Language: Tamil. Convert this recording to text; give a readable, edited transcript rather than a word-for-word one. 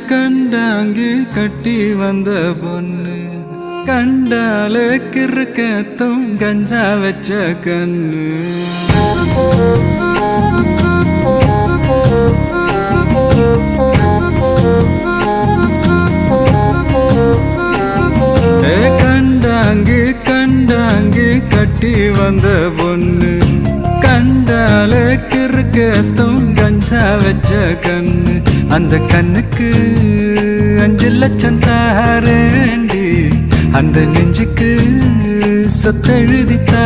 கண்டாங்கி கட்டி வந்த பொண்ணு கண்டாலே கிறுக்கத்தும் கஞ்சா வச்ச கண்ணு கண்டாங்கி கட்டி வந்த பொண்ணு கண்டாலே கிறுக்கத்தும் கஞ்சா வச்ச கண்ணு அந்த கண்ணுக்கு 5 லட்சம் தாரேண்டி அந்த நெஞ்சுக்கு சொத்தெழுதித்தா